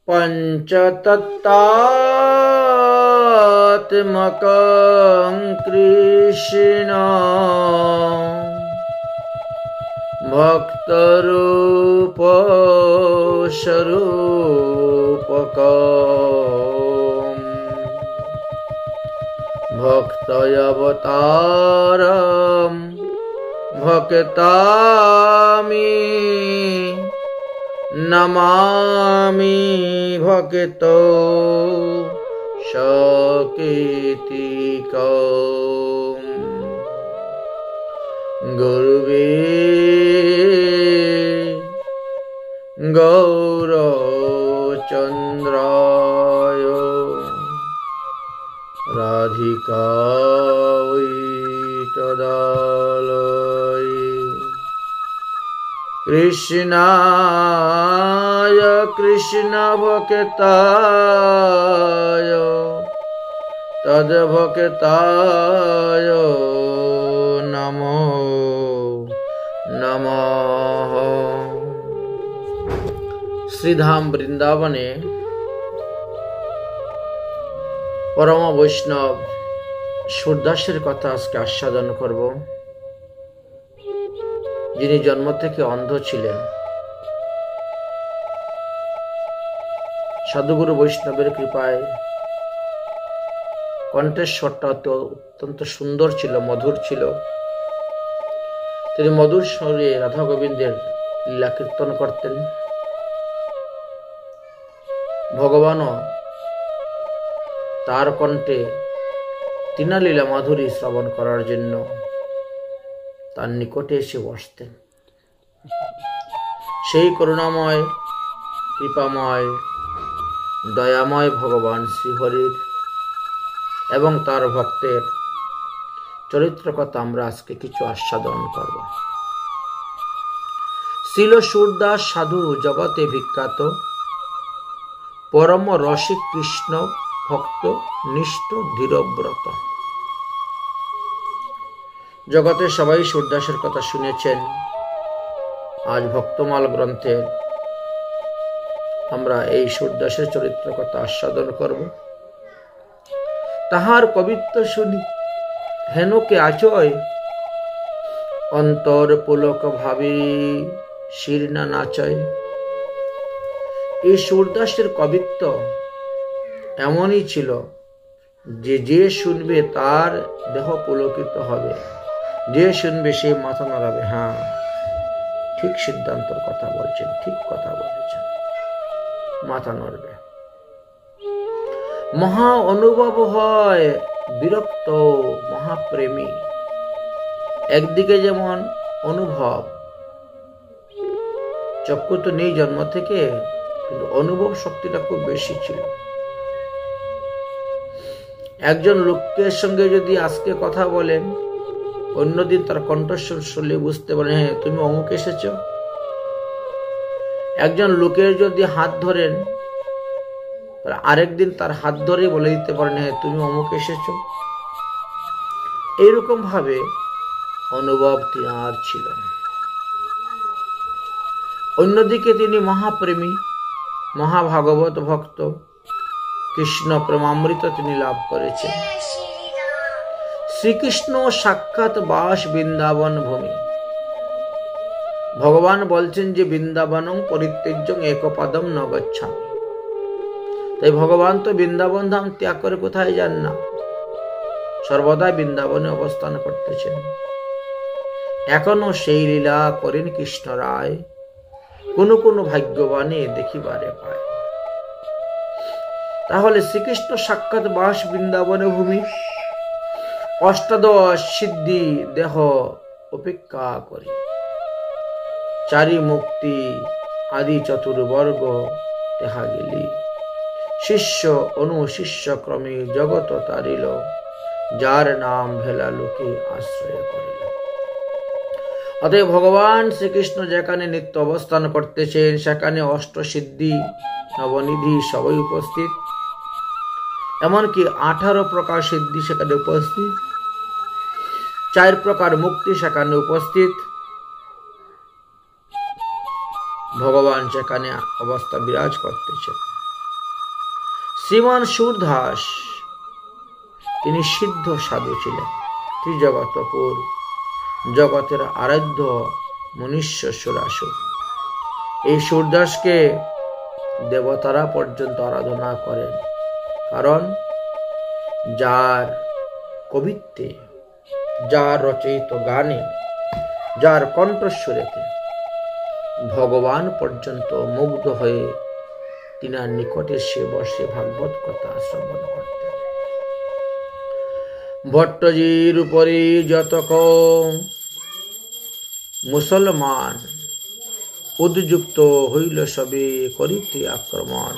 पंचतत्त्वात्मकं कृष्ण भक्तरूप स्वरूपकम् भक्तयवतारम् भक्तामि नमामि भक्तो सकेतिकम् गुरुवे गौरचन्द्राय राधिकायै तदालये कृष्णाय कृष्णभक्ताय तद्भक्ताय नमो नमः। श्रीधाम बृंदावने परम वैष्णव सूरदासेर कथा आजके आस्वादन करब, जिनि जन्म थेके अंध छिलेन। साधुगुरु वैष्णवेर कृपाय कण्ठेश्वरटा अत्यंत सुंदर छिलो, मधुर छिलो। तिनि मधुर स्वरे राधा गोविंदेर लीला कीर्तन करतेन। भगवानও तार कण्ठे तीना लीला माधुरी श्रवण करार जन्य तार निकटे एसे बसतेन। सेई करुणामय कृपामय दयामय भगवान श्रीहरिर एवं तार भक्तेर चरित्र कथा आमरा आजके किछु आस्वादन करब। ছিল सूरदास साधु जगते विख्यात परम रसिक कृष्ण भक्त निष्ठ धीरव्रत। जगते सबाई सूरदासेर कथा शुनेछेन। आज भक्तमाल ग्रंथेर आमरा एई सूरदासेर चरित्र कथा आस्वादन करब। ताहार कवित्व शुनि हेनके आचय अंतर पुलक भावी शिरना नाचय। এই सूरदासेर कवित्व एमनই ছিল যে শুনবে তার দেহ পুলকিত হবে, যে শুনবে সে মাথা নাড়াবে। হ্যাঁ, ঠিক সিদ্ধান্তর কথা বলছেন, ঠিক কথা বলেছেন, মাথা নাড়বে। মহা অনুভব হয় বিরক্ত মহাপ্রেমী। একদিকে যেমন অনুভব, চক্ষু তো নেই জন্ম থেকে, কিন্তু অনুভব শক্তিটা খুব বেশি ছিল। একজন লোকের সঙ্গে যদি আজকে কথা বলেন, অন্যদিন তার কণ্ঠস্বর শুনলে বুঝতে পারেন হ্যাঁ তুমি অমুক এসেছো। একজন লোকের যদি হাত ধরেন, আরেকদিন তার হাত ধরে বলে দিতে পারেন হ্যাঁ তুমি অমুক এসেছো। এইরকম ভাবে অনুভব তার ছিল। অন্যদিকে তিনি মহাপ্রেমী, মহাভাগবত ভক্ত, কৃষ্ণ প্রেমামৃত তিনি লাভ করেছেন। শ্রীকৃষ্ণ সাক্ষাৎ বাস বৃন্দাবন ভূমি। ভগবান বলছেন যে বৃন্দাবনং পরিত্যজ্যং একপাদম ন গচ্ছামি। তাই ভগবান তো বৃন্দাবন ধাম ত্যাগ করে কোথায় যান না, সর্বদা বৃন্দাবনে অবস্থান করতেছেন। এখনো সেই লীলা করেন কৃষ্ণ রায়, কোন কোন ভাগ্যবানে দেখিবারে পায়। তাহলে শ্রীকৃষ্ণ সাক্ষাৎ বাস বৃন্দাবনে ভূমি, অষ্টাদশ সিদ্ধি দেহ অপেক্ষা করি, চারি মুক্তি আদি চতুর্বর্গ দেখা গেলি, শিষ্য অনুশিষ্য ক্রমে জগত তারিল, যার নাম ভেলা লোকে আশ্রয় করিল। অতএব ভগবান শ্রীকৃষ্ণ যেখানে নিত্য অবস্থান করতেছেন, সেখানে অষ্টসিদ্ধি নবনিধি সবাই উপস্থিত। এমনকি 18 প্রকার সিদ্ধি সেখানে উপস্থিত, 4 প্রকার মুক্তি সেখানে উপস্থিত। ভগবান সেখানে অবস্থা বিরাজ করতেছেন। শ্রীমান সুরদাস তিনি সিদ্ধ সাধু ছিলেন। ত্রিজগতপুর জগতের আরাধ্য মনুষ্য সুরাসুর। এই সুরদাসকে দেবতারা পর্যন্ত আরাধনা করেন, কারণ যার কবিত্বে, যার রচিত গানে, যার কণ্ঠস্বরেতে ভগবান পর্যন্ত মুগ্ধ হয়ে তিনার নিকটে সে বসে ভাগবত কথা শ্রবণ করতেন। ভট্টজির উপরে যতক মুসলমান উদ্যুক্ত হইল সবে করিতে আক্রমণ।